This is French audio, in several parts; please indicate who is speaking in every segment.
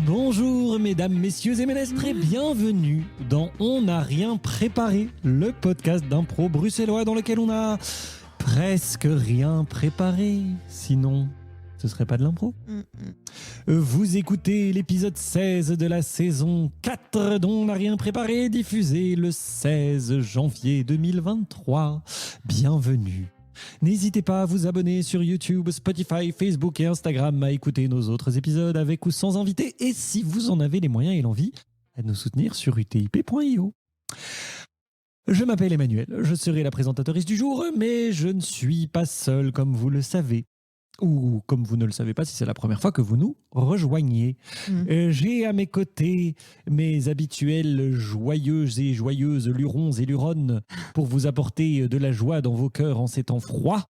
Speaker 1: Bonjour mesdames, messieurs et ménestres et bienvenue dans On n'a rien préparé, le podcast d'impro bruxellois dans lequel on a presque rien préparé, sinon ce serait pas de l'impro. Vous écoutez l'épisode 16 de la saison 4 dont On n'a rien préparé, diffusé le 16 janvier 2023. Bienvenue. N'hésitez pas à vous abonner sur YouTube, Spotify, Facebook et Instagram, à écouter nos autres épisodes avec ou sans invité, et si vous en avez les moyens et l'envie, à nous soutenir sur utip.io. Je m'appelle Emmanuel, je serai la présentatrice du jour, mais je ne suis pas seul comme vous le savez. Ou comme vous ne le savez pas si c'est la première fois que vous nous rejoignez. J'ai à mes côtés mes habituels joyeux et joyeuses lurons et luronnes pour vous apporter de la joie dans vos cœurs en ces temps froids.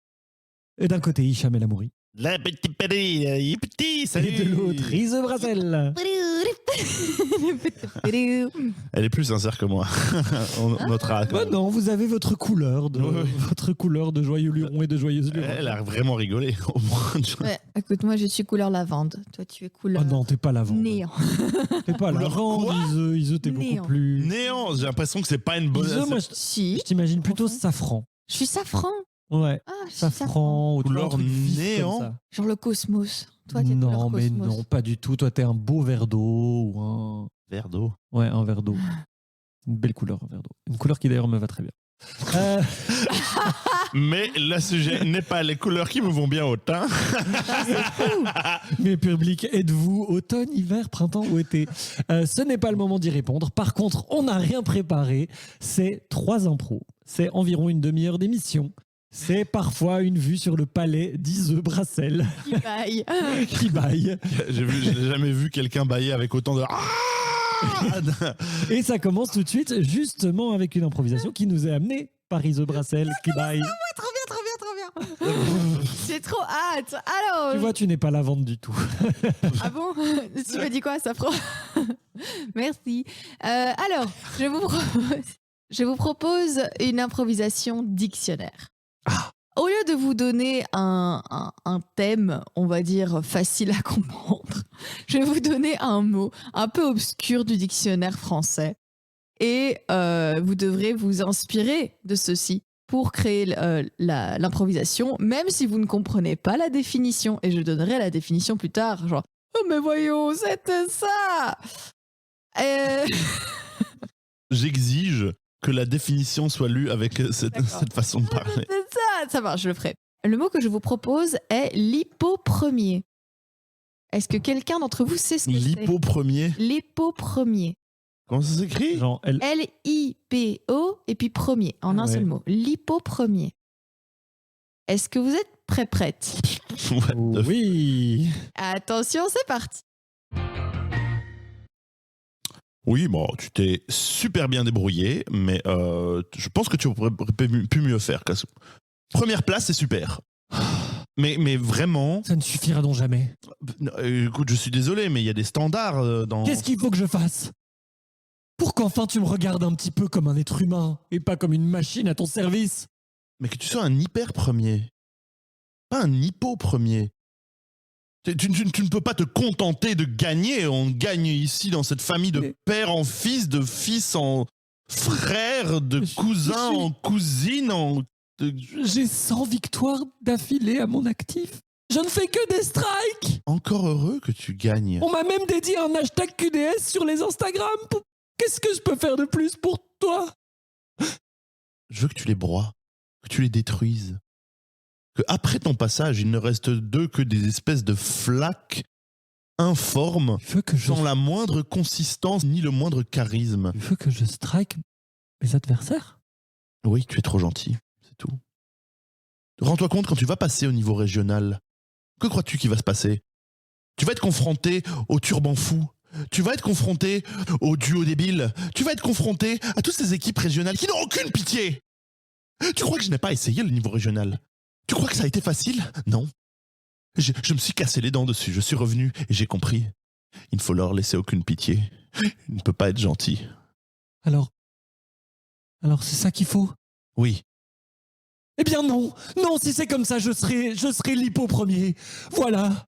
Speaker 1: D'un côté, Hicham El Amouri.
Speaker 2: La petite petit, petit, salut.
Speaker 1: Et de l'autre, Ise Brassel.
Speaker 2: Elle est plus sincère que moi. On notera.
Speaker 1: Bah non, vous avez votre couleur de joyeux luron et de joyeuse luron.
Speaker 2: Elle a vraiment rigolé, au moins.
Speaker 3: Ouais, écoute, moi je suis couleur lavande. Toi tu es couleur.
Speaker 1: Ah non, t'es pas lavande.
Speaker 3: Néant.
Speaker 1: T'es pas
Speaker 2: Couleur
Speaker 1: lavande,
Speaker 2: quoi
Speaker 1: Ise, t'es beaucoup
Speaker 3: Néant.
Speaker 1: plus...
Speaker 2: Néant, j'ai l'impression que c'est pas une bonne.
Speaker 1: Ise, moi,
Speaker 3: Si.
Speaker 1: je t'imagine plutôt safran.
Speaker 3: Je suis safran.
Speaker 1: Ouais.
Speaker 3: Ah, je suis
Speaker 1: Safran, ou tu vois,
Speaker 2: Couleur
Speaker 1: un truc vif
Speaker 2: néant.
Speaker 1: comme ça.
Speaker 3: Genre le cosmos. Toi t'es
Speaker 1: Non,
Speaker 3: couleur
Speaker 1: mais
Speaker 3: cosmos.
Speaker 1: non, pas du tout. Toi, t'es un beau verre d'eau ou un...
Speaker 2: Verre d'eau.
Speaker 1: Ouais, un verre d'eau. Une belle couleur, un verre d'eau. Une couleur qui d'ailleurs me va très bien.
Speaker 2: Mais le sujet n'est pas les couleurs qui me vont bien au teint.
Speaker 1: Mais public, êtes-vous automne, hiver, printemps ou été? Ce n'est pas le moment d'y répondre. Par contre, on n'a rien préparé. C'est 3 impros. C'est environ une demi-heure d'émission. C'est parfois une vue sur le palais d'Ise Brassel
Speaker 3: Qui baille.
Speaker 1: qui baille.
Speaker 2: J'ai jamais vu quelqu'un bailler avec autant de.
Speaker 1: Et ça commence tout de suite, justement, avec une improvisation qui nous est amenée par Ise Brassel qui baille.
Speaker 3: Trop bien. J'ai trop hâte. Alors.
Speaker 1: Tu vois, tu n'es pas la vente du tout.
Speaker 3: Ah bon? Tu m'as dit quoi, safran? Merci. Alors, je vous propose une improvisation dictionnaire. Au lieu de vous donner un thème, on va dire, facile à comprendre, je vais vous donner un mot un peu obscur du dictionnaire français. Et vous devrez vous inspirer de ceci pour créer l'improvisation, même si vous ne comprenez pas la définition. Et je donnerai la définition plus tard, genre « Oh mais voyons, c'était ça !»
Speaker 2: J'exige que la définition soit lue avec cette façon de parler.
Speaker 3: Ça marche, je le ferai. Le mot que je vous propose est l'hypopremier. Est-ce que quelqu'un d'entre vous sait ce que c'est?
Speaker 2: L'hypopremier.
Speaker 3: L'hypopremier.
Speaker 2: Comment ça s'écrit?
Speaker 1: Genre, elle...
Speaker 3: L-I-P-O et puis premier, en un
Speaker 1: Ouais.
Speaker 3: seul mot. L'hypopremier. Est-ce que vous êtes prête?
Speaker 2: What the
Speaker 1: Oui.
Speaker 3: Attention, c'est parti.
Speaker 2: Oui, bon, tu t'es super bien débrouillé, mais je pense que tu aurais pu mieux faire. Première place, c'est super. Mais vraiment...
Speaker 1: Ça ne suffira donc jamais.
Speaker 2: Écoute, je suis désolé, mais il y a des standards dans...
Speaker 1: Qu'est-ce qu'il faut que je fasse pour qu'enfin tu me regardes un petit peu comme un être humain et pas comme une machine à ton service?
Speaker 2: Mais que tu sois un hyper premier. Pas un hypo premier. Tu ne peux pas te contenter de gagner. On gagne ici dans cette famille de père en fils, de fils en frère, de cousin en cousine,
Speaker 1: J'ai 100 victoires d'affilée à mon actif. Je ne fais que des strikes.
Speaker 2: Encore heureux que tu gagnes.
Speaker 1: On m'a même dédié un hashtag QDS sur les Instagram. Qu'est-ce que je peux faire de plus pour toi?
Speaker 2: Je veux que tu les broies, que tu les détruises. Que après ton passage, il ne reste d'eux que des espèces de flaques informes,
Speaker 1: Tu veux que je,
Speaker 2: sans la moindre consistance ni le moindre charisme.
Speaker 1: tu veux que je strike mes adversaires?
Speaker 2: Oui, tu es trop gentil, c'est tout. Rends-toi compte quand tu vas passer au niveau régional. Que crois-tu qu'il va se passer? Tu vas être confronté au turban fou. Tu vas être confronté au duo débile. Tu vas être confronté à toutes ces équipes régionales qui n'ont aucune pitié. Tu crois que je n'ai pas essayé le niveau régional? Tu crois que ça a été facile? Non. Je me suis cassé les dents dessus. Je suis revenu et j'ai compris. Il ne faut leur laisser aucune pitié. Il ne peut pas être gentil.
Speaker 1: Alors c'est ça qu'il faut?
Speaker 2: Oui.
Speaker 1: Eh bien non, si c'est comme ça, je serai l'hypo premier. Voilà.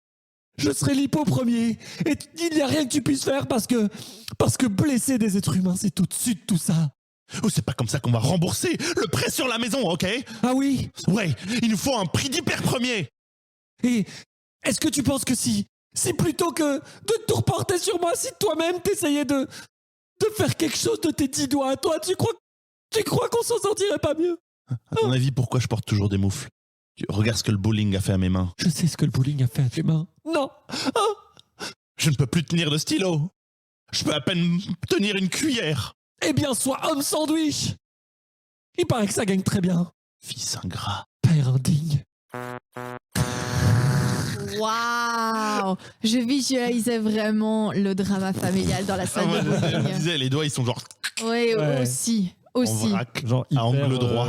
Speaker 1: je serai l'hippo premier. Et il n'y a rien que tu puisses faire parce que blesser des êtres humains, c'est au-dessus de tout ça.
Speaker 2: Oh, c'est pas comme ça qu'on va rembourser le prêt sur la maison, ok?
Speaker 1: Ah oui?
Speaker 2: Ouais, il nous faut un prix d'hyper premier.
Speaker 1: Et est-ce que tu penses que si plutôt que de te reporter sur moi, si toi-même t'essayais de faire quelque chose de tes 10 doigts à toi, tu crois qu'on s'en sortirait pas mieux?
Speaker 2: À ton avis, pourquoi je porte toujours des moufles? Regarde ce que le bowling a fait à mes mains.
Speaker 1: Je sais ce que le bowling a fait à tes mains. Non.
Speaker 2: Je ne peux plus tenir de stylo. Je peux à peine tenir une cuillère.
Speaker 1: Eh bien, sois homme sandwich. Il paraît que ça gagne très bien.
Speaker 2: Fils ingrat.
Speaker 1: Père indigne.
Speaker 3: Waouh! Je visualisais vraiment le drama familial dans la salle de
Speaker 2: Je
Speaker 3: bowling.
Speaker 2: disais, les doigts, ils sont genre
Speaker 3: Oui,
Speaker 1: Ouais.
Speaker 3: aussi.
Speaker 2: en
Speaker 3: Aussi.
Speaker 2: vrac,
Speaker 1: Genre
Speaker 2: à angle droit.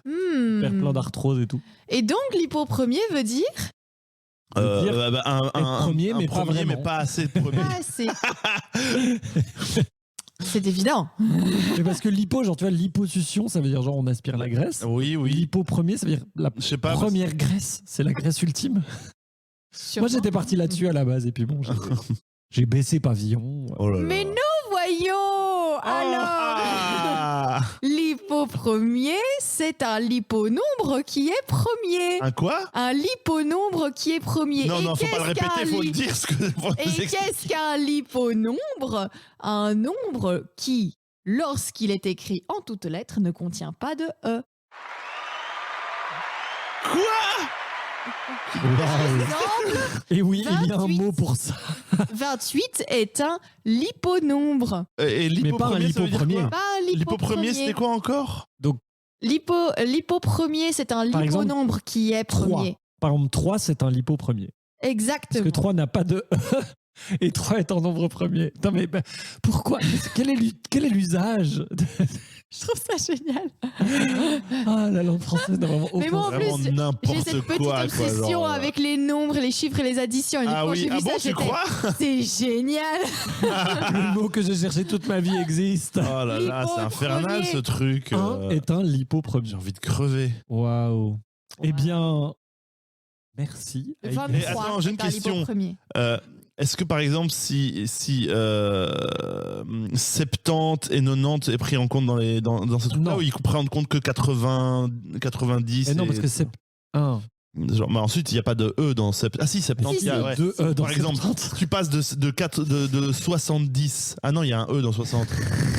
Speaker 1: Hyper plein d'arthrose et tout.
Speaker 3: Et donc, l'hippo premier veut dire
Speaker 1: Être premier, mais pas vraiment.
Speaker 2: mais pas assez de premier.
Speaker 3: pas assez. C'est évident.
Speaker 1: Mais parce que l'hypo, genre tu vois, l'hyposuction, ça veut dire genre on aspire la graisse.
Speaker 2: Oui, oui.
Speaker 1: L'hypo premier, ça veut dire la
Speaker 2: Je sais pas.
Speaker 1: première graisse. C'est la graisse ultime.
Speaker 3: Sûrement.
Speaker 1: Moi j'étais parti là-dessus à la base et puis bon, j'ai baissé pavillon.
Speaker 2: Oh là là.
Speaker 3: Mais nous voyons alors
Speaker 2: Ah
Speaker 3: l'hippo premier, c'est un liponombre qui est premier.
Speaker 2: Un quoi?
Speaker 3: Un liponombre qui est premier.
Speaker 2: Non,
Speaker 3: Et
Speaker 2: non, faut pas le
Speaker 3: qu'est-ce
Speaker 2: répéter,
Speaker 3: qu'un
Speaker 2: faut le
Speaker 3: li-
Speaker 2: dire. Ce que, faut nous
Speaker 3: Et
Speaker 2: expliquer.
Speaker 3: qu'est-ce qu'un liponombre? Un nombre qui, lorsqu'il est écrit en toutes lettres, ne contient pas de E.
Speaker 2: Quoi?
Speaker 3: Exemple,
Speaker 1: Et oui, il y a un
Speaker 3: 28.
Speaker 1: mot pour ça.
Speaker 3: 28 est un liponombre.
Speaker 2: Et
Speaker 1: Mais pas un
Speaker 2: l'hypo
Speaker 1: lipo premier.
Speaker 3: Pas un
Speaker 2: L'hypo premier, c'était quoi encore?
Speaker 3: L'hypo premier, c'est un
Speaker 1: Par exemple,
Speaker 3: liponombre qui est
Speaker 1: 3.
Speaker 3: premier.
Speaker 1: Par exemple, 3, c'est un lipo premier. Parce
Speaker 3: Exactement.
Speaker 1: que 3 n'a pas de E. Et 3 est en nombre premier. Non mais pourquoi? Quel est l'usage?
Speaker 3: Je trouve ça génial.
Speaker 1: Ah, la langue française n'a vraiment
Speaker 3: Mais
Speaker 1: aucun
Speaker 3: moi, en
Speaker 1: sens.
Speaker 2: Vraiment
Speaker 3: plus, J'ai
Speaker 2: n'importe
Speaker 3: cette petite
Speaker 2: quoi,
Speaker 3: obsession
Speaker 2: genre.
Speaker 3: avec les nombres, les chiffres et les additions. Et
Speaker 2: Ah
Speaker 3: quand
Speaker 2: oui,
Speaker 3: j'ai vu
Speaker 2: ah bon,
Speaker 3: ça,
Speaker 2: tu
Speaker 3: j'étais,
Speaker 2: crois?
Speaker 3: c'est génial.
Speaker 1: Le mot que j'ai cherché toute ma vie existe.
Speaker 2: Oh là là, c'est infernal
Speaker 3: premier.
Speaker 2: ce truc.
Speaker 1: Un est un lipo premier.
Speaker 2: J'ai envie de crever.
Speaker 1: Waouh. Eh bien, merci.
Speaker 3: 23
Speaker 2: Mais attends, j'ai une
Speaker 3: est un lipo
Speaker 2: question.
Speaker 3: premier.
Speaker 2: Est-ce que par exemple, si 70 et 90 est pris en compte dans ce truc-là,
Speaker 1: Non.
Speaker 2: ou ils prennent en compte que 80, 90
Speaker 1: Et non, parce que c'est un.
Speaker 2: Genre, mais ensuite, il n'y a pas de E dans 70. Ah si, 70,
Speaker 3: Si,
Speaker 2: il y a,
Speaker 3: si.
Speaker 2: ouais.
Speaker 1: Deux E dans
Speaker 2: Par exemple,
Speaker 1: 70.
Speaker 2: tu passes de 70. Ah non, il y a un E dans 60.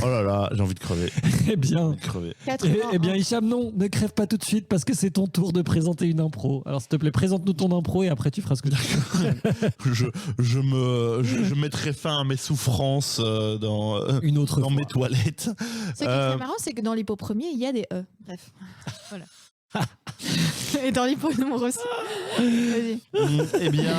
Speaker 2: Oh là là, j'ai envie de crever.
Speaker 1: Eh bien,
Speaker 2: J'ai envie de crever.
Speaker 3: 81.
Speaker 1: eh bien, Hicham, non, ne crève pas tout de suite parce que c'est ton tour de présenter une impro. Alors, s'il te plaît, présente-nous ton impro et après, tu feras ce que tu veux.
Speaker 2: Je mettrai fin à mes souffrances dans
Speaker 1: Une autre
Speaker 2: mes
Speaker 1: fois.
Speaker 2: toilettes.
Speaker 3: Ce qui est très marrant, c'est que dans l'hypo premier, il y a des E. Bref. Voilà. Et dans l'hyponombre aussi. Vas-y.
Speaker 2: Eh bien,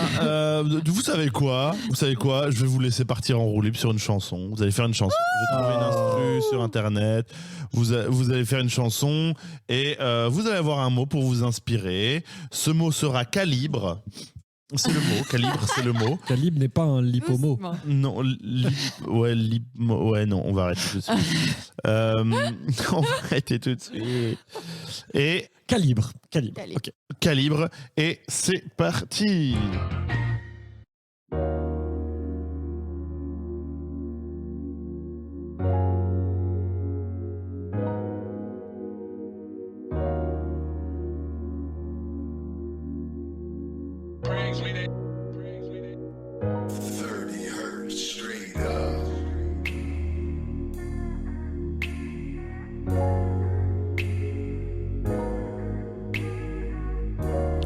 Speaker 2: vous savez quoi? Je vais vous laisser partir en roue libre sur une chanson. Vous allez faire une chanson. J'ai trouvé une instru sur internet. Vous allez faire une chanson et vous allez avoir un mot pour vous inspirer. Ce mot sera calibre. C'est le mot. Calibre, c'est le mot.
Speaker 1: Calibre n'est pas un lipomo.
Speaker 3: Doucement.
Speaker 2: Non, non, on va arrêter tout de suite. On va arrêter tout de suite. Et
Speaker 1: Calibre.
Speaker 3: Calibre.
Speaker 1: Ok.
Speaker 2: calibre, et c'est parti.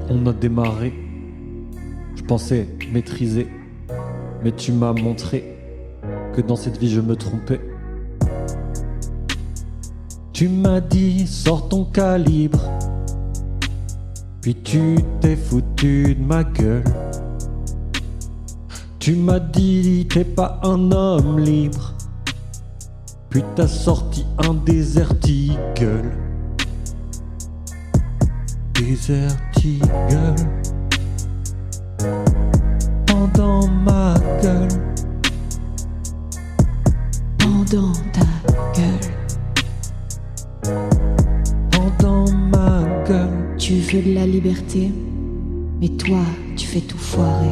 Speaker 1: On a démarré. Je pensais maîtriser. Mais tu m'as montré que dans cette vie je me trompais. Tu m'as dit sors ton calibre. Puis tu t'es foutu de ma gueule. Tu m'as dit t'es pas un homme libre. Puis t'as sorti un Desert Eagle. Desert Eagle pendant ma gueule.
Speaker 3: Pendant ta gueule,
Speaker 1: Pendant ma gueule.
Speaker 3: tu veux de la liberté, mais toi, tu fais tout foirer.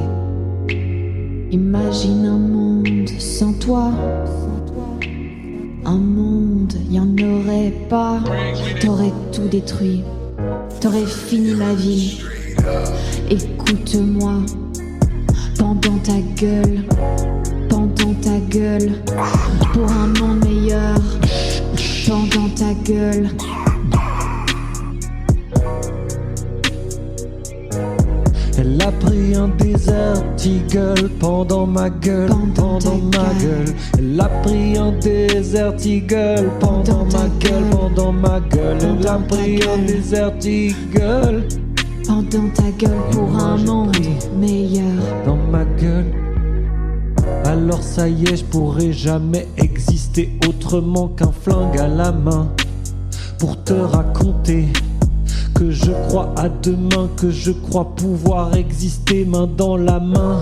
Speaker 4: Imagine un monde sans toi. Un monde, y en aurait pas. T'aurais tout détruit. T'aurais fini ma vie. Écoute-moi. Pendant ta gueule. Pendant ta gueule. Pour un monde meilleur. Pendant ta gueule.
Speaker 1: Elle a pris un Desert Eagle pendant ma gueule, pendant ma gueule. Elle a pris un Desert Eagle pendant ma gueule, pendant ma gueule. Elle a pris un Desert Eagle
Speaker 4: Pendant ta gueule pour
Speaker 1: moi,
Speaker 4: un
Speaker 1: j'ai
Speaker 4: monde
Speaker 1: pris
Speaker 4: meilleur.
Speaker 1: dans ma gueule. Alors ça y est, je pourrai jamais exister autrement qu'un flingue à la main pour te raconter que je crois à demain, que je crois pouvoir exister main dans la main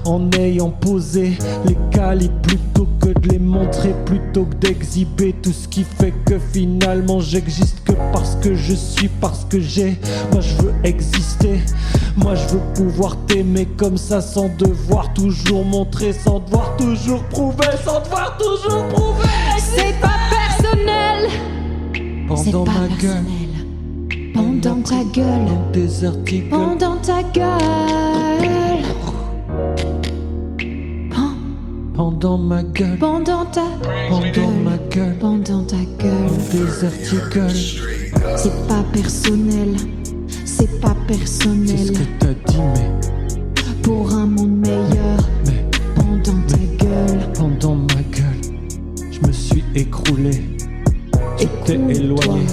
Speaker 1: en ayant posé les calibres plutôt que de les montrer, plutôt que d'exhiber tout ce qui fait que finalement j'existe que parce que je suis, parce que j'ai. Moi je veux exister, moi je veux pouvoir t'aimer comme ça sans devoir toujours montrer, sans devoir toujours prouver, sans devoir toujours prouver.
Speaker 4: C'est pas personnel. C'est
Speaker 1: Pendant
Speaker 4: pas
Speaker 1: ma gueule,
Speaker 4: personnel. Pendant ta gueule.
Speaker 1: Desert Eagle.
Speaker 4: Pendant ta gueule.
Speaker 1: Pendant ma gueule,
Speaker 4: Pendant ta
Speaker 1: pendant ma gueule,
Speaker 4: Pendant ta gueule.
Speaker 1: Desert Eagle.
Speaker 4: C'est pas personnel. C'est pas
Speaker 1: C'est
Speaker 4: personnel.
Speaker 1: ce que t'as dit, mais
Speaker 4: Pour un monde meilleur. Pendant ta gueule.
Speaker 1: pendant ma gueule, je me suis écroulé. Tu t'es
Speaker 4: Écoute-toi.
Speaker 1: éloigné,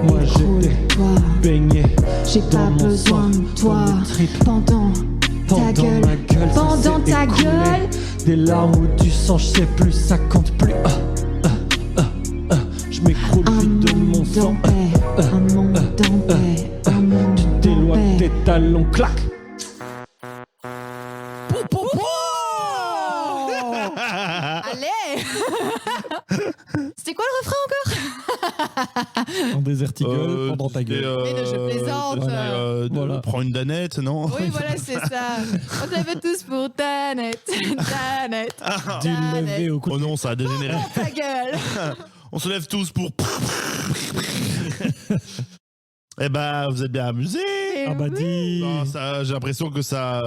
Speaker 1: moi j'étais
Speaker 4: Écoute-toi.
Speaker 1: baigné
Speaker 4: J'ai
Speaker 1: dans
Speaker 4: pas
Speaker 1: mon
Speaker 4: besoin
Speaker 1: sang,
Speaker 4: de toi.
Speaker 1: dans mes tripes.
Speaker 4: Pendant ta
Speaker 1: Pendant
Speaker 4: gueule.
Speaker 1: ma gueule, ça
Speaker 4: Pendant
Speaker 1: s'est
Speaker 4: ta
Speaker 1: écoulé.
Speaker 4: gueule.
Speaker 1: Des larmes ou du sang, je sais plus, ça compte plus. Je m'écroule
Speaker 4: Un
Speaker 1: vite de mon
Speaker 4: monde
Speaker 1: sang.
Speaker 4: en paix. Un monde en paix. Un monde
Speaker 1: Tu
Speaker 4: en
Speaker 1: t'éloignes,
Speaker 4: paix.
Speaker 1: tes talons claquent.
Speaker 3: Allez. C'était quoi le refrain encore?
Speaker 1: En Desert Eagle, pendant ta gueule.
Speaker 3: Mais non, je plaisante.
Speaker 1: Voilà.
Speaker 2: Prends une danette, non?
Speaker 3: Oui, voilà, c'est ça. On t'avait tous pour Tanette. Tanette.
Speaker 1: Du lever au coup.
Speaker 2: Oh non, ça a dégénéré.
Speaker 3: Ta gueule.
Speaker 2: On se lève tous pour. Eh ben, vous êtes bien amusés.
Speaker 1: Ah bah dis.
Speaker 2: Non, j'ai l'impression que ça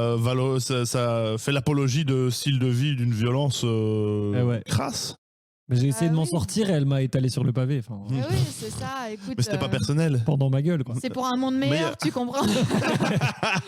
Speaker 2: fait l'apologie de style de vie d'une violence
Speaker 1: Eh ouais.
Speaker 2: crasse.
Speaker 1: Mais j'ai essayé
Speaker 3: Ah
Speaker 1: de m'en
Speaker 3: oui.
Speaker 1: sortir et elle m'a étalé sur le pavé. Enfin,
Speaker 3: Eh oui, c'est ça. Écoute.
Speaker 2: Mais c'était pas personnel.
Speaker 1: pendant ma gueule, quoi.
Speaker 3: C'est pour un monde meilleur,
Speaker 2: Meilleur.
Speaker 3: tu comprends?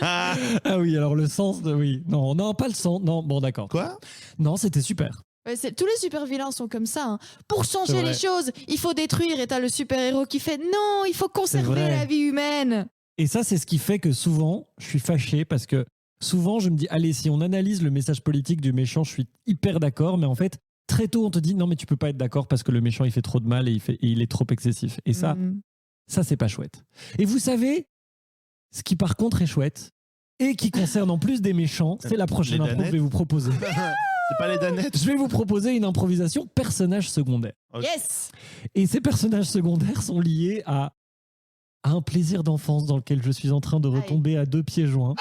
Speaker 1: Ah oui, alors le sens de oui. Non, non, pas le sens. Non, bon, d'accord.
Speaker 2: Quoi?
Speaker 1: Non, c'était super.
Speaker 3: Ouais, tous les super vilains sont comme ça. Hein. Pour
Speaker 1: C'est
Speaker 3: changer
Speaker 1: vrai.
Speaker 3: les choses, il faut détruire. Et t'as le super héros qui fait non, il faut conserver
Speaker 1: vrai.
Speaker 3: la vie humaine.
Speaker 1: Et ça, c'est ce qui fait que souvent, je suis fâché parce que souvent, je me dis, allez, si on analyse le message politique du méchant, je suis hyper d'accord. Mais en fait, très tôt, on te dit, non, mais tu peux pas être d'accord parce que le méchant, il fait trop de mal et il est trop excessif. Et ça,
Speaker 3: Mhm.
Speaker 1: ça, c'est pas chouette. Et vous savez, ce qui par contre est chouette et qui concerne en plus des méchants, c'est la prochaine
Speaker 2: Les
Speaker 1: impro que je
Speaker 2: danettes.
Speaker 1: vais vous proposer.
Speaker 2: C'est pas les danettes?
Speaker 1: Je vais vous proposer une improvisation personnage secondaire.
Speaker 2: Ok.
Speaker 3: Yes.
Speaker 1: Et ces personnages secondaires sont liés à un plaisir d'enfance dans lequel je suis en train de retomber à 2 pieds joints.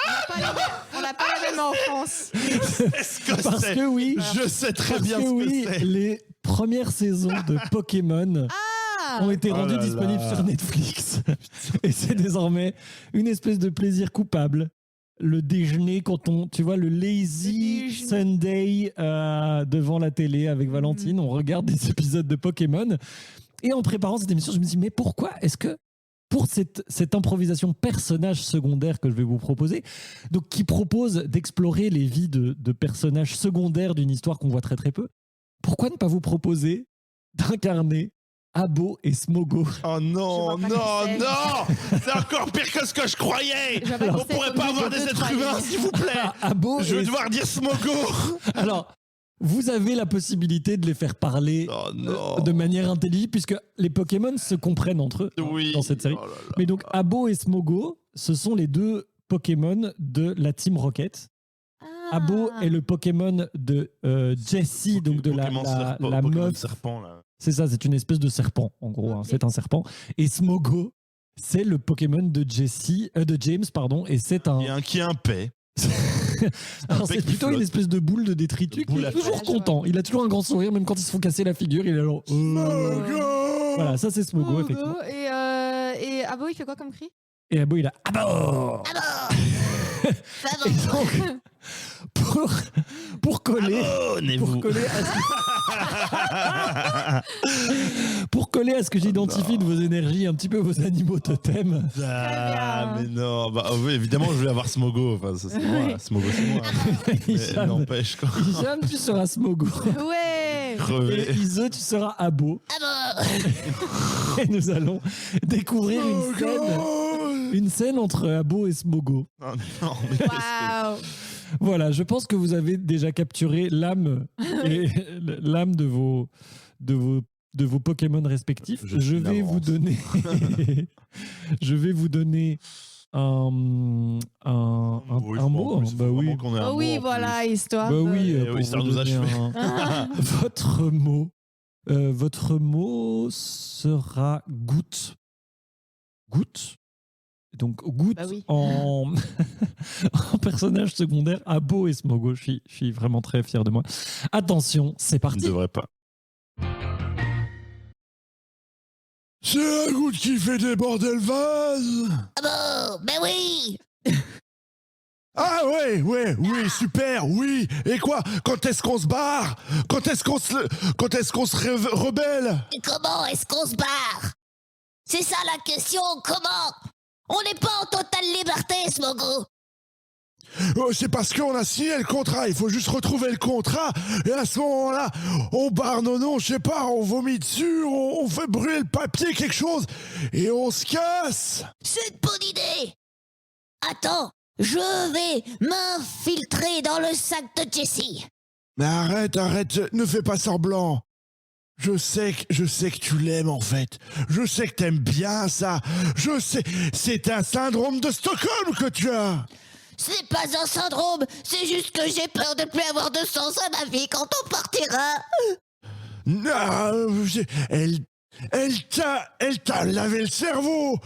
Speaker 3: On n'a pas la même enfance.
Speaker 2: Est-ce que
Speaker 1: Parce
Speaker 2: c'est-
Speaker 1: que oui,
Speaker 2: Je sais très
Speaker 1: parce
Speaker 2: bien
Speaker 1: que
Speaker 2: ce que
Speaker 1: oui,
Speaker 2: c'est.
Speaker 1: les premières saisons de Pokémon
Speaker 3: Ah.
Speaker 1: ont été
Speaker 2: Oh
Speaker 1: rendues
Speaker 2: là
Speaker 1: disponibles
Speaker 2: là.
Speaker 1: sur Netflix. Et c'est désormais une espèce de plaisir coupable. Le déjeuner, quand on, tu vois, le lazy
Speaker 3: Le déjeuner.
Speaker 1: Sunday devant la télé avec Valentine, on regarde des épisodes de Pokémon. Et en préparant cette émission, je me suis dit, mais pourquoi est-ce que, pour cette improvisation personnage secondaire que je vais vous proposer, donc qui propose d'explorer les vies de personnages secondaires d'une histoire qu'on voit très très peu, pourquoi ne pas vous proposer d'incarner Abo et Smogo?
Speaker 2: Oh non,
Speaker 3: Je vois pas
Speaker 2: non,
Speaker 3: qui c'est.
Speaker 2: non! C'est encore pire que ce que je croyais!
Speaker 3: Je vois pas
Speaker 2: On
Speaker 3: qui c'est
Speaker 2: pourrait
Speaker 3: comme
Speaker 2: pas
Speaker 3: je
Speaker 2: avoir
Speaker 3: peux
Speaker 2: des
Speaker 3: te
Speaker 2: êtres
Speaker 3: croire.
Speaker 2: humains, s'il vous plaît!
Speaker 1: Abo
Speaker 2: Je vais
Speaker 1: et-
Speaker 2: devoir dire Smogo!
Speaker 1: Alors, vous avez la possibilité de les faire parler
Speaker 2: Oh non!
Speaker 1: de manière intelligible, puisque les Pokémon se comprennent entre eux hein,
Speaker 2: Oui.
Speaker 1: dans cette série.
Speaker 2: Oh là là.
Speaker 1: Mais donc, Abo et Smogo, ce sont les 2 Pokémon de la Team Rocket.
Speaker 3: Ah.
Speaker 1: Abo est le Pokémon de Jessie, donc de la
Speaker 2: Pokémon
Speaker 1: meuf.
Speaker 2: serpent, là.
Speaker 1: C'est ça, c'est une espèce de serpent, en gros. Hein,
Speaker 3: Ok.
Speaker 1: c'est un serpent. Et Smogo, c'est le Pokémon de Jessie, de James, pardon, et c'est un.
Speaker 2: Qui est un paix.
Speaker 1: Alors c'est
Speaker 2: bec qui
Speaker 1: plutôt
Speaker 2: flotte.
Speaker 1: une espèce de boule de détritus qui
Speaker 2: Boule
Speaker 1: est
Speaker 2: à
Speaker 1: toujours
Speaker 3: fleur.
Speaker 1: content. Il a toujours un grand sourire, même quand ils se font casser la figure, il est genre...
Speaker 2: Smogo.
Speaker 1: Voilà, ça c'est Smogo, effectivement.
Speaker 3: Et Abo, il fait quoi comme cri?
Speaker 1: Et Abo, il a... Abo Et donc, pour coller...
Speaker 2: Abonnez-vous.
Speaker 1: Pour coller à ce que j'identifie de vos énergies, un petit peu vos animaux totems.
Speaker 2: Ah,
Speaker 3: Très
Speaker 2: mais non, bah oui, évidemment, je vais avoir Smogo. Enfin, ça, c'est moi. Smogo, c'est moi. Mais
Speaker 1: Hicham,
Speaker 2: n'empêche, quoi.
Speaker 1: Hicham, tu seras Smogo.
Speaker 3: Ouais.
Speaker 1: Et
Speaker 2: Crevé.
Speaker 1: Iso, tu seras Abo. Et nous allons découvrir une scène entre Abo et Smogo.
Speaker 2: Non, non, mais qu'est-ce que-
Speaker 3: Waouh.
Speaker 1: Voilà, je pense que vous avez déjà capturé l'âme et l'âme de vos Pokémon respectifs.
Speaker 2: Je suis
Speaker 1: Je vais
Speaker 2: en
Speaker 1: vous
Speaker 2: avance.
Speaker 1: donner je vais vous donner un
Speaker 2: Oui, je
Speaker 1: mot.
Speaker 2: pense, il faut
Speaker 1: Bah oui.
Speaker 2: vraiment qu'on ait un
Speaker 3: Oh
Speaker 2: mot
Speaker 3: oui,
Speaker 2: en
Speaker 3: voilà, histoire.
Speaker 1: Bah
Speaker 3: de-
Speaker 1: oui,
Speaker 2: Eh
Speaker 1: pour
Speaker 2: oui,
Speaker 1: vous
Speaker 2: ça nous
Speaker 1: donner
Speaker 2: achevait.
Speaker 1: votre mot sera goutte. Goutte. Donc goutte
Speaker 3: Bah oui.
Speaker 1: en personnage secondaire, Abo et Smogo. Je suis vraiment très fier de moi. Attention, c'est
Speaker 2: plus. Je ne
Speaker 1: parti.
Speaker 2: devrais pas. C'est la goutte qui fait déborder le vase.
Speaker 5: Ah bon, ben oui.
Speaker 2: Ah oui, super, oui. Et quoi? Quand est-ce qu'on se barre? Quand est-ce qu'on se rebelle?
Speaker 5: Et comment est-ce qu'on se barre? C'est ça la question, comment? On n'est pas en totale liberté, Smogo.
Speaker 2: C'est parce qu'on a signé le contrat, il faut juste retrouver le contrat, et à ce moment-là, on barre nos noms, je sais pas, on vomit dessus, on fait brûler le papier, quelque chose, et on se casse.
Speaker 5: C'est une bonne idée. Attends, je vais m'infiltrer dans le sac de Jessie.
Speaker 2: Mais arrête, ne fais pas semblant. Je sais que tu l'aimes en fait. Je sais que t'aimes bien ça. Je sais, c'est un syndrome de Stockholm que tu as.
Speaker 5: Ce n'est pas un syndrome, c'est juste que j'ai peur de ne plus avoir de sens à ma vie quand on partira.
Speaker 2: Non, elle t'a lavé le cerveau.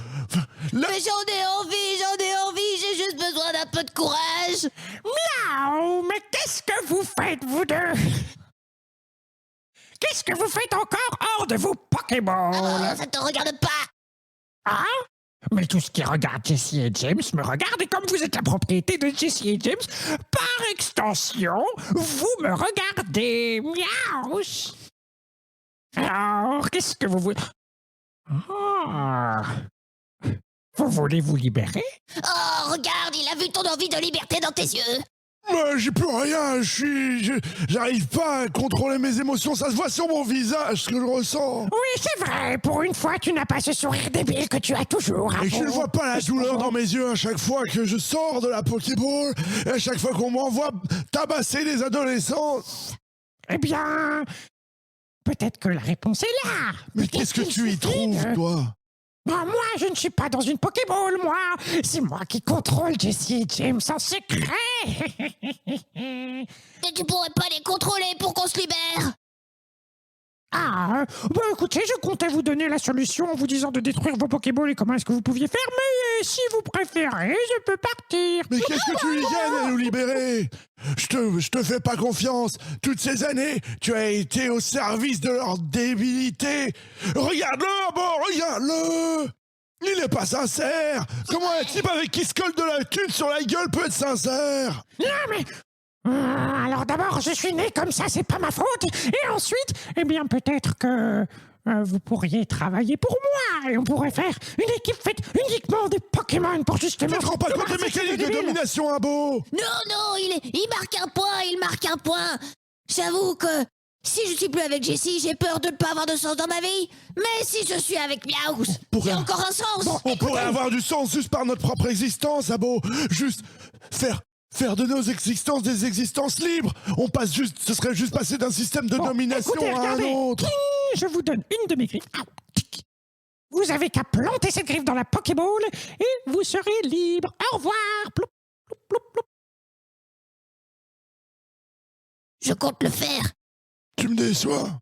Speaker 2: Là-
Speaker 5: Mais j'en ai envie, j'ai juste besoin d'un peu de courage.
Speaker 6: Miaou, mais qu'est-ce que vous faites, vous deux? Qu'est-ce que vous faites encore hors de vos Pokéballs?
Speaker 5: Ah, ça te regarde pas.
Speaker 6: Hein? Mais tout ce qui regarde Jessie et James me regarde, et comme vous êtes la propriété de Jessie et James, par extension, vous me regardez. Miaou. Alors, qu'est-ce que vous voulez? Ah. Vous voulez vous libérer?
Speaker 5: Oh, regarde, il a vu ton envie de liberté dans tes yeux.
Speaker 2: Moi, j'ai plus rien. J'arrive pas à contrôler mes émotions. Ça se voit sur mon visage ce que je ressens.
Speaker 6: Oui, c'est vrai. Pour une fois, tu n'as pas ce sourire débile que tu as toujours.
Speaker 2: Et je ne vois pas la douleur dans mes yeux à chaque fois que je sors de la Pokéball et à chaque fois qu'on m'envoie tabasser des adolescents.
Speaker 6: Eh bien, peut-être que la réponse est là.
Speaker 2: Mais
Speaker 6: Peut-être
Speaker 2: qu'est-ce que
Speaker 6: qu'il
Speaker 2: tu y
Speaker 6: suffit
Speaker 2: trouves,
Speaker 6: de-
Speaker 2: toi?
Speaker 6: Ben, moi, je ne suis pas dans une Pokéball, moi. C'est moi qui contrôle Jessie et James en secret.
Speaker 5: Et tu pourrais pas les contrôler pour qu'on se libère.
Speaker 6: Ah, ben écoutez, je comptais vous donner la solution en vous disant de détruire vos Pokéballs et comment est-ce que vous pouviez faire, mais si vous préférez, je peux partir.
Speaker 2: Mais qu'est-ce que tu y gagnes à nous libérer? Je te fais pas confiance. Toutes ces années, tu as été au service de leur débilité. Regarde-le, bon, regarde-le. Il n'est pas sincère. Comment un type avec qui se colle de la thune sur la gueule peut être sincère?
Speaker 6: Non, mais... alors d'abord, je suis né comme ça, c'est pas ma faute. Et ensuite, eh bien peut-être que vous pourriez travailler pour moi et on pourrait faire une équipe faite uniquement des Pokémon pour
Speaker 2: Tu
Speaker 6: justement...
Speaker 2: ne te rends pas compte des mécaniques de domination, Abo?
Speaker 5: Non, il marque un point. J'avoue que si je suis plus avec Jessie, j'ai peur de ne pas avoir de sens dans ma vie. Mais si je suis avec Miaous,
Speaker 2: pourrait-
Speaker 5: j'ai encore un sens.
Speaker 2: On pourrait avoir du sens juste par notre propre existence, Abo. Juste faire de nos existences des existences libres. Ce serait juste passer d'un système de
Speaker 6: Bon,
Speaker 2: domination
Speaker 6: écoutez,
Speaker 2: à un
Speaker 6: regardez.
Speaker 2: autre.
Speaker 6: Je vous donne une de mes griffes. Ah, tic. Vous avez qu'à planter cette griffe dans la Pokéball et vous serez libre. Au revoir. Ploup, ploup, ploup, ploup.
Speaker 5: Je compte le faire.
Speaker 2: Tu me déçois.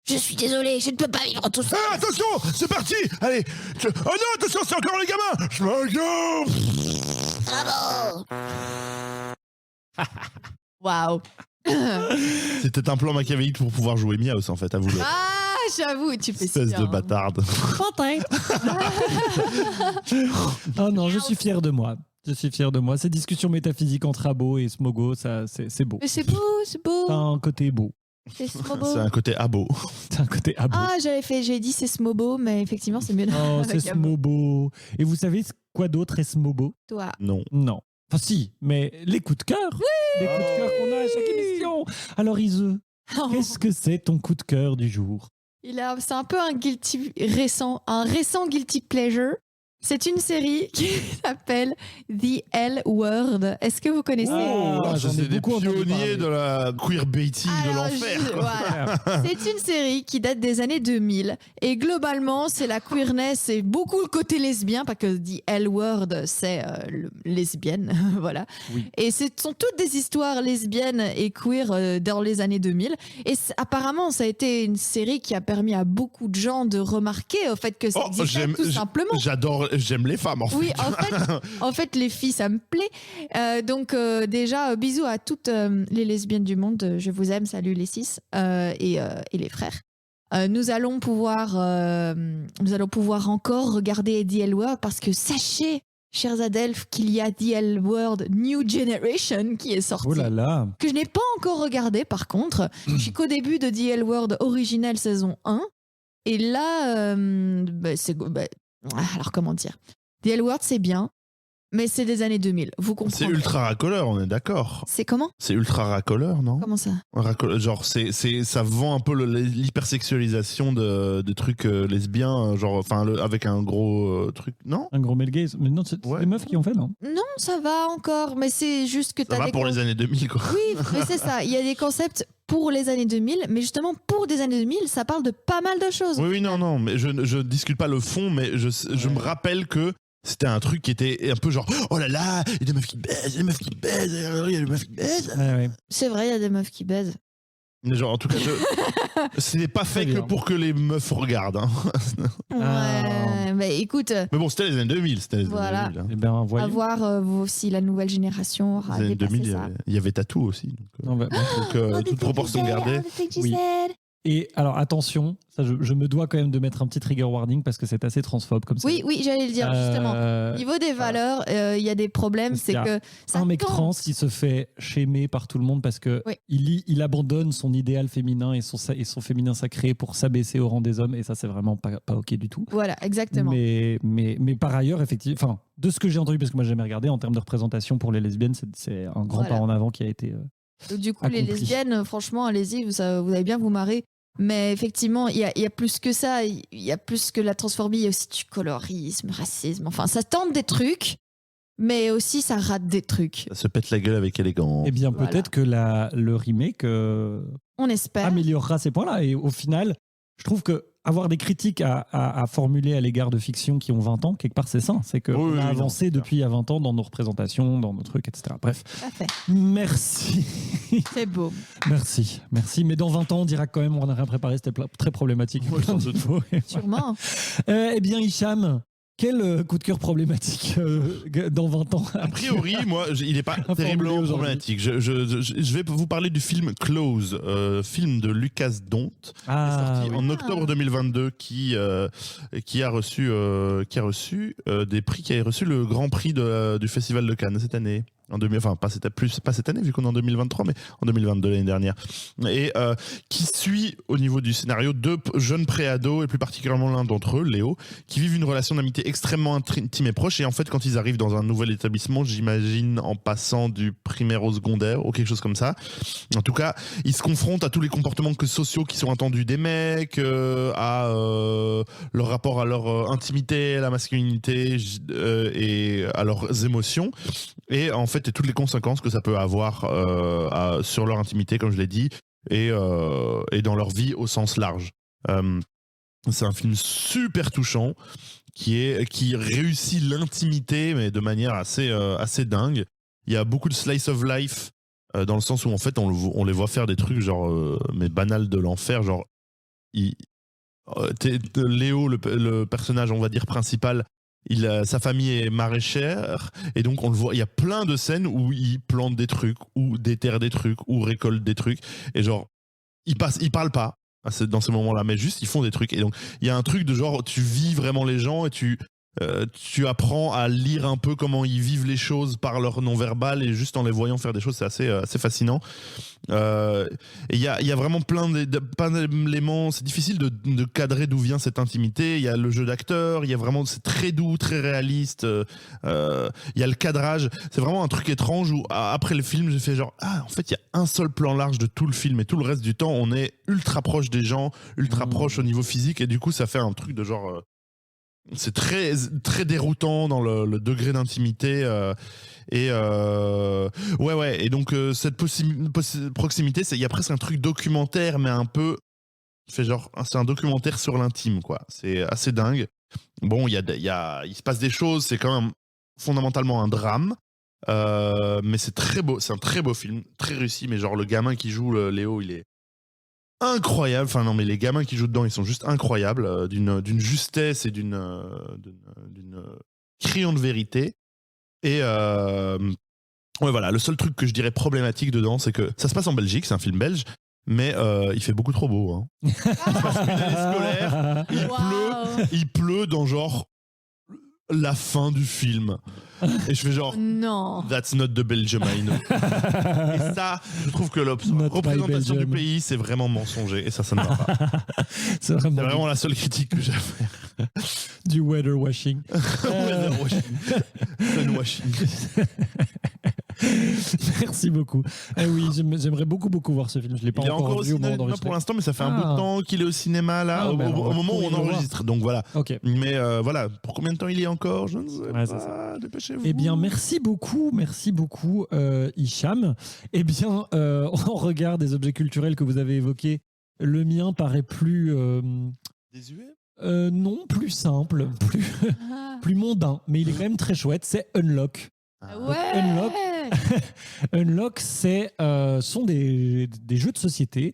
Speaker 5: Je suis désolé, je ne peux pas vivre tout seul.
Speaker 2: Ah, attention, c'est parti. Allez. Oh non, attention, c'est encore les gamins. Je me gueule.
Speaker 5: Bravo.
Speaker 3: Waouh.
Speaker 2: C'était un plan machiavélique pour pouvoir jouer Miaos, en fait, à vous le.
Speaker 3: Ah, j'avoue, tu fais
Speaker 2: Espèce
Speaker 3: super,
Speaker 2: de
Speaker 3: hein.
Speaker 2: bâtarde.
Speaker 1: Oh non, je suis fier de moi. Je suis fier de moi. Ces discussions métaphysiques entre Abo et Smogo, ça, c'est beau.
Speaker 3: Mais c'est beau, c'est beau.
Speaker 1: C'est un côté beau.
Speaker 3: C'est Smobo.
Speaker 2: C'est un côté abo.
Speaker 1: C'est un côté Abo.
Speaker 3: Ah, j'ai dit c'est Smobo, mais effectivement, c'est mieux.
Speaker 1: Oh,
Speaker 3: avec
Speaker 1: c'est
Speaker 3: Abo.
Speaker 1: Smobo. Et vous savez quoi d'autre est Smobo?
Speaker 3: Toi.
Speaker 2: Non.
Speaker 1: Non. Enfin si, mais les coups de cœur. Les coups de cœur qu'on a à chaque émission. Alors Ise, qu'est-ce que c'est ton coup de cœur du jour?
Speaker 3: C'est un peu un récent guilty pleasure. C'est une série qui s'appelle The L Word. Est-ce que vous connaissez
Speaker 1: Ah, j'en ai
Speaker 2: c'est des
Speaker 1: beaucoup entendu
Speaker 2: pionniers
Speaker 1: parler.
Speaker 2: de la queerbaiting de
Speaker 3: Alors,
Speaker 2: l'enfer.
Speaker 3: voilà. C'est une série qui date des années 2000 et globalement c'est la queerness et beaucoup le côté lesbien, pas que The L Word c'est lesbienne, voilà.
Speaker 1: Oui.
Speaker 3: Et ce sont toutes des histoires lesbiennes et queer dans les années 2000 et apparemment ça a été une série qui a permis à beaucoup de gens de remarquer au fait que ça existait tout simplement.
Speaker 2: J'aime les femmes, en fait.
Speaker 3: Oui, en fait, les filles, ça me plaît. Donc, déjà, bisous à toutes les lesbiennes du monde. Je vous aime. Salut les cis et les frères. Nous allons pouvoir encore regarder The L Word parce que sachez, chers Adelphes, qu'il y a The L Word New Generation qui est sorti.
Speaker 1: Oh là là.
Speaker 3: Que je n'ai pas encore regardé, par contre. Je suis qu'au début de The L Word original saison 1. Et là, alors comment dire, The L Word c'est bien, mais c'est des années 2000, vous
Speaker 2: C'est
Speaker 3: comprenez.
Speaker 2: ultra racoleur, on est d'accord.
Speaker 3: C'est comment
Speaker 2: C'est ultra racoleur, non?
Speaker 3: Comment ça?
Speaker 2: Genre, ça vend un peu l'hypersexualisation de trucs lesbiens, genre, enfin, avec un gros truc, non?
Speaker 1: Un gros male gaze. Mais non, c'est
Speaker 2: Ouais.
Speaker 1: les meufs qui ont fait, non?
Speaker 3: Non, ça va encore, mais c'est juste que
Speaker 2: Ça
Speaker 3: t'as
Speaker 2: va
Speaker 3: des
Speaker 2: pour les années 2000, quoi.
Speaker 3: Oui, mais c'est ça, il y a des concepts pour les années 2000, mais justement pour des années 2000, ça parle de pas mal de choses.
Speaker 2: Oui, non, mais je discute pas le fond, mais je me rappelle que c'était un truc qui était un peu genre, oh là là, il y a des meufs qui baisent, il y a des meufs qui baisent, il y a des meufs qui baisent.
Speaker 1: Ouais, ouais.
Speaker 3: C'est vrai, il y a des meufs qui baisent.
Speaker 2: Mais genre, en tout cas, ce n'est pas fait
Speaker 1: Très
Speaker 2: que
Speaker 1: bien.
Speaker 2: pour que les meufs regardent. Hein.
Speaker 3: Ouais, mais écoute,
Speaker 2: Mais bon, c'était les années 2000. C'était les
Speaker 3: Voilà.
Speaker 2: années 2000. Hein.
Speaker 1: Eh bien,
Speaker 3: à
Speaker 1: voyons.
Speaker 3: voir si la nouvelle génération aura
Speaker 2: Les années
Speaker 3: dépassé
Speaker 2: 2000,
Speaker 3: ça.
Speaker 2: il y avait Tattoo aussi.
Speaker 1: Non, bah,
Speaker 2: Donc, toute proportion gardée.
Speaker 1: Oui. Et alors, attention, ça, je me dois quand même de mettre un petit trigger warning parce que c'est assez transphobe comme ça.
Speaker 3: Oui, j'allais le dire, justement. Au niveau des valeurs, il y a des problèmes,
Speaker 1: Parce
Speaker 3: c'est
Speaker 1: qu'il y a
Speaker 3: que ça
Speaker 1: un mec
Speaker 3: tend-
Speaker 1: trans qui se fait shamer par tout le monde parce que
Speaker 3: Oui.
Speaker 1: il abandonne son idéal féminin et son féminin sacré pour s'abaisser au rang des hommes et ça c'est vraiment pas ok du tout.
Speaker 3: Voilà, exactement.
Speaker 1: Mais par ailleurs, effectivement, enfin, de ce que j'ai entendu, parce que moi j'ai jamais regardé, en termes de représentation pour les lesbiennes, c'est un grand
Speaker 3: Voilà.
Speaker 1: pas en avant qui a été.
Speaker 3: Donc, du coup, les
Speaker 1: accompli.
Speaker 3: lesbiennes, franchement, allez-y, vous allez bien vous marrer. Mais effectivement, il y a plus que ça. Il y a plus que la transphobie. Il y a aussi du colorisme, racisme. Enfin, ça tente des trucs, mais aussi ça rate des trucs.
Speaker 2: Ça se pète la gueule avec élégance.
Speaker 1: Eh bien,
Speaker 3: Voilà.
Speaker 1: peut-être que le remake
Speaker 3: On espère.
Speaker 1: améliorera ces points-là. Et au final, je trouve que avoir des critiques à formuler à l'égard de fictions qui ont 20 ans, quelque part, c'est ça. C'est qu'on
Speaker 2: Oui, oui,
Speaker 1: a
Speaker 2: non,
Speaker 1: avancé
Speaker 2: c'est
Speaker 1: depuis il y a 20 ans dans nos représentations, dans nos trucs, etc. Bref,
Speaker 3: Parfait.
Speaker 1: merci.
Speaker 3: C'est beau.
Speaker 1: Merci. Mais dans 20 ans, on dira que quand même, on n'a rien préparé. C'était très problématique.
Speaker 2: Ouais, sans doute.
Speaker 3: Sûrement.
Speaker 1: Eh bien, Hicham, quel coup de cœur problématique dans 20 ans
Speaker 2: A priori, moi, il n'est pas
Speaker 1: Formulé
Speaker 2: terriblement
Speaker 1: aujourd'hui.
Speaker 2: problématique. Je vais vous parler du film Close, film de Lucas Dont, sorti
Speaker 1: oui.
Speaker 2: en octobre 2022, qui a reçu des prix, qui a reçu le Grand Prix du Festival de Cannes cette année. Enfin, pas cette année, vu qu'on est en 2023, mais en 2022, l'année dernière. Et qui suit, au niveau du scénario, deux jeunes préados, et plus particulièrement l'un d'entre eux, Léo, qui vivent une relation d'amitié extrêmement intime et proche. Et en fait, quand ils arrivent dans un nouvel établissement, j'imagine en passant du primaire au secondaire, ou quelque chose comme ça, en tout cas, ils se confrontent à tous les comportements sociaux qui sont attendus des mecs, à leur rapport à leur intimité, à la masculinité et à leurs émotions. Et en fait, et toutes les conséquences que ça peut avoir sur leur intimité, comme je l'ai dit, et dans leur vie au sens large. C'est un film super touchant qui réussit l'intimité, mais de manière assez dingue. Il y a beaucoup de slice of life, dans le sens où en fait on les voit faire des trucs genre mais banals de l'enfer, genre Léo, le personnage on va dire principal, sa famille est maraîchère et donc on le voit. Il y a plein de scènes où il plante des trucs, ou déterre des trucs, ou récolte des trucs. Et genre, ils parlent pas dans ces moments-là, mais juste ils font des trucs. Et donc il y a un truc de genre, tu vis vraiment les gens et tu apprends à lire un peu comment ils vivent les choses par leur non-verbal et juste en les voyant faire des choses, c'est assez fascinant. Et il y a vraiment plein d'éléments. C'est difficile de cadrer d'où vient cette intimité. Il y a le jeu d'acteur, il y a vraiment, c'est très doux, très réaliste. Il y a le cadrage. C'est vraiment un truc étrange où après le film, j'ai fait genre, en fait, il y a un seul plan large de tout le film et tout le reste du temps, on est ultra proche des gens, ultra proche au niveau physique et du coup, ça fait un truc de genre. C'est très, très déroutant dans le degré d'intimité. Ouais. Et donc, cette proximité, il y a presque un truc documentaire, mais un peu. C'est un documentaire sur l'intime, quoi. C'est assez dingue. Bon, il se passe des choses, c'est quand même fondamentalement un drame. Mais c'est très beau, c'est un très beau film, très réussi. Mais genre, le gamin qui joue Léo, il est incroyable. Enfin non, mais les gamins qui jouent dedans, ils sont juste incroyables, d'une justesse et d'une criante vérité. Et ouais, voilà, le seul truc que je dirais problématique dedans, c'est que ça se passe en Belgique, c'est un film belge, mais il fait beaucoup trop beau. Hein. Parce qu'une année scolaire, il pleut dans genre la fin du film. Et je fais genre,
Speaker 3: non.
Speaker 2: That's not the Belgium I know. Et ça, je trouve que la représentation du pays, c'est vraiment mensonger. Et ça ne va pas.
Speaker 1: C'est
Speaker 2: vraiment la seule critique que j'ai à faire.
Speaker 1: Du weather washing.
Speaker 2: Weather washing. Sun washing.
Speaker 1: Merci beaucoup. Oui, j'aimerais beaucoup voir ce film. Je l'ai pas encore vu au moment d'enregistrer.
Speaker 2: Pour l'instant, mais ça fait un bout de temps qu'il est au cinéma là, au moment où on enregistre. Donc voilà.
Speaker 1: Okay.
Speaker 2: Mais voilà, pour combien de temps il y est encore, je ne sais pas. Dépêchez-vous.
Speaker 1: Eh bien, merci beaucoup, Hicham. Eh bien, on regarde des objets culturels que vous avez évoqués. Le mien paraît plus
Speaker 2: désuet.
Speaker 1: Non, plus simple, plus mondain, mais il est quand même très chouette. C'est Unlock.
Speaker 3: Ouais.
Speaker 1: Unlock, sont des jeux de société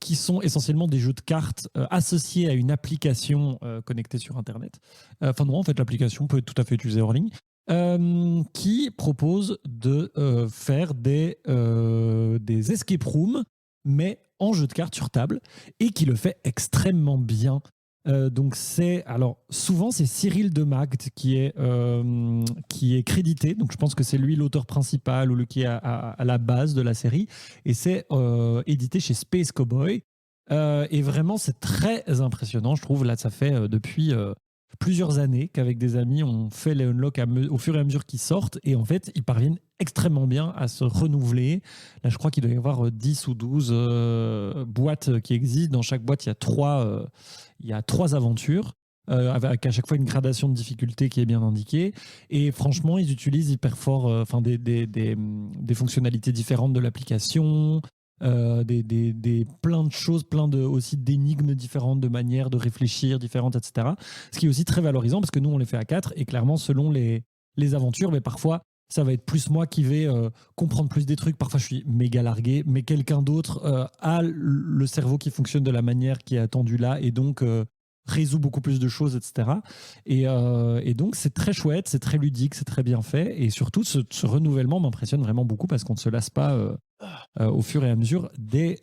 Speaker 1: qui sont essentiellement des jeux de cartes associés à une application connectée sur Internet. Enfin non, en fait, l'application peut être tout à fait utilisée hors ligne. Qui propose de faire des escape rooms, mais en jeu de cartes sur table, et qui le fait extrêmement bien. Donc souvent c'est Cyril Demagd qui est crédité, donc je pense que c'est lui l'auteur principal ou qui est à la base de la série, et c'est édité chez Space Cowboy, et vraiment c'est très impressionnant, je trouve. Là, ça fait depuis plusieurs années qu'avec des amis on fait les unlocks au fur et à mesure qu'ils sortent, et en fait ils parviennent extrêmement bien à se renouveler. Là, je crois qu'il doit y avoir 10 ou 12 boîtes qui existent. Dans chaque boîte, il y a 3 aventures, avec à chaque fois une gradation de difficulté qui est bien indiquée. Et franchement, ils utilisent hyper fort des fonctionnalités différentes de l'application, plein de choses, aussi d'énigmes différentes, de manières de réfléchir différentes, etc. Ce qui est aussi très valorisant, parce que nous, on les fait à 4, et clairement, selon les aventures, mais parfois, ça va être plus moi qui vais comprendre plus des trucs. Parfois, je suis méga largué, mais quelqu'un d'autre a le cerveau qui fonctionne de la manière qui est attendue là, et donc résout beaucoup plus de choses, etc. Et donc, c'est très chouette, c'est très ludique, c'est très bien fait. Et surtout, ce renouvellement m'impressionne vraiment beaucoup, parce qu'on ne se lasse pas au fur et à mesure des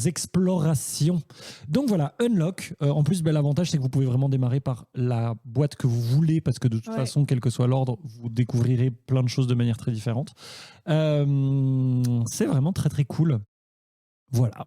Speaker 1: explorations. Donc voilà, Unlock. En plus, l'avantage, c'est que vous pouvez vraiment démarrer par la boîte que vous voulez, parce que de toute façon, quel que soit l'ordre, vous découvrirez plein de choses de manière très différente. C'est vraiment très très cool. Voilà.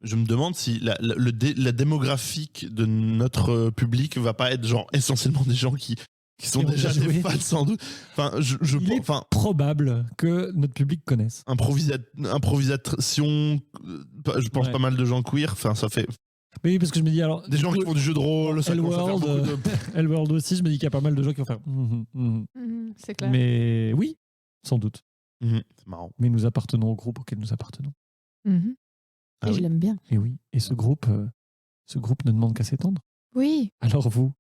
Speaker 2: Je me demande si la démographique de notre public va pas être genre essentiellement des gens qui sont déjà des fans, sans doute. Enfin,
Speaker 1: il est probable que notre public connaisse.
Speaker 2: Improvisation, je pense pas mal de gens queer. Enfin, ça fait.
Speaker 1: Mais oui, parce que je me dis alors.
Speaker 2: Des gens qui font du jeu de rôle, ça commence à faire beaucoup de.
Speaker 1: Elworld aussi, je me dis qu'il y a pas mal de gens qui vont faire.
Speaker 3: C'est clair.
Speaker 1: Mais oui, sans doute.
Speaker 2: C'est marrant.
Speaker 1: Mais nous appartenons au groupe auquel nous appartenons.
Speaker 3: Et je l'aime bien.
Speaker 1: Et oui. Et ce groupe ne demande qu'à s'étendre.
Speaker 3: Oui.
Speaker 1: Alors vous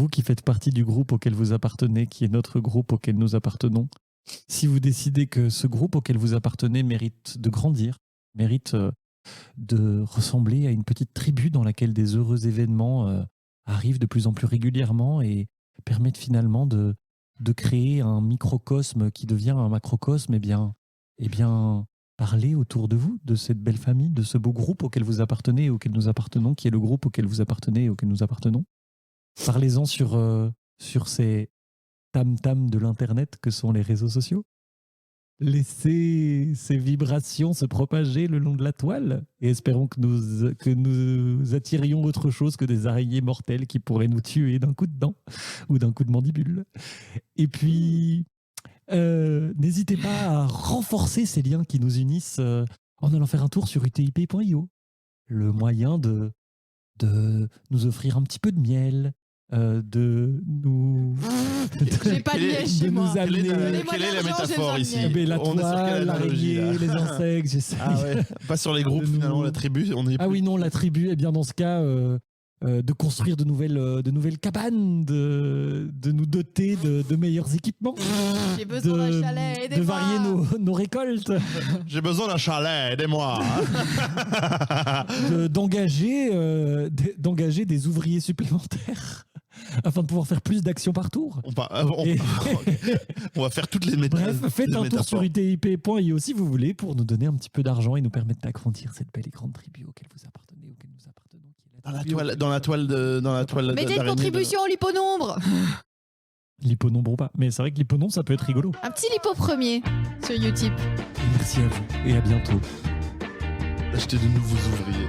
Speaker 1: qui faites partie du groupe auquel vous appartenez, qui est notre groupe auquel nous appartenons, si vous décidez que ce groupe auquel vous appartenez mérite de grandir, mérite de ressembler à une petite tribu dans laquelle des heureux événements arrivent de plus en plus régulièrement, et permettent finalement de créer un microcosme qui devient un macrocosme, eh bien, parlez autour de vous, de cette belle famille, de ce beau groupe auquel vous appartenez et auquel nous appartenons, qui est le groupe auquel vous appartenez et auquel nous appartenons. Parlez-en sur ces tam-tams de l'Internet que sont les réseaux sociaux. Laissez ces vibrations se propager le long de la toile et espérons que nous attirions autre chose que des araignées mortelles qui pourraient nous tuer d'un coup de dent ou d'un coup de mandibule. Et puis, n'hésitez pas à renforcer ces liens qui nous unissent en allant faire un tour sur utip.io. Le moyen de nous offrir un petit peu de miel, de nous...
Speaker 3: J'ai pas de miel chez moi.
Speaker 2: Quelle est
Speaker 3: Donnez-moi
Speaker 2: la
Speaker 3: l'argent,
Speaker 2: métaphore
Speaker 3: j'ai
Speaker 2: ici?
Speaker 3: besoin de miel.
Speaker 1: La
Speaker 2: On est sur quelle
Speaker 1: toile,
Speaker 2: analogie,
Speaker 1: l'araignée,
Speaker 2: là
Speaker 1: les insectes, j'essaie.
Speaker 2: Ah ouais, pas sur les groupes,
Speaker 1: De nous-
Speaker 2: finalement, la tribu. On est
Speaker 1: Ah oui, non, la tribu, eh bien dans ce cas, de construire de nouvelles cabanes, de nous doter de meilleurs équipements,
Speaker 3: J'ai besoin d'un chalet,
Speaker 1: de
Speaker 3: aidez-moi.
Speaker 1: varier nos récoltes,
Speaker 2: J'ai besoin d'un chalet, aidez-moi.
Speaker 1: d'engager des ouvriers supplémentaires afin de pouvoir faire plus d'actions par tour. Et-
Speaker 2: On va faire toutes les métaphores.
Speaker 1: Bref, faites un tour sur utip.io si vous voulez pour nous donner un petit peu d'argent et nous permettre d'agrandir cette belle et grande tribu auquel vous appartenez, auquel nous appartenons. Qui est la tribu
Speaker 2: Dans la toile
Speaker 3: Mettez une
Speaker 2: d'araignée
Speaker 3: contribution au liponombre.
Speaker 1: L'hyponombre ou pas. Mais c'est vrai que l'hyponombre, ça peut être rigolo.
Speaker 3: Un petit lipo premier sur Utip.
Speaker 1: Merci à vous et à bientôt.
Speaker 2: D'acheter de nouveaux ouvriers.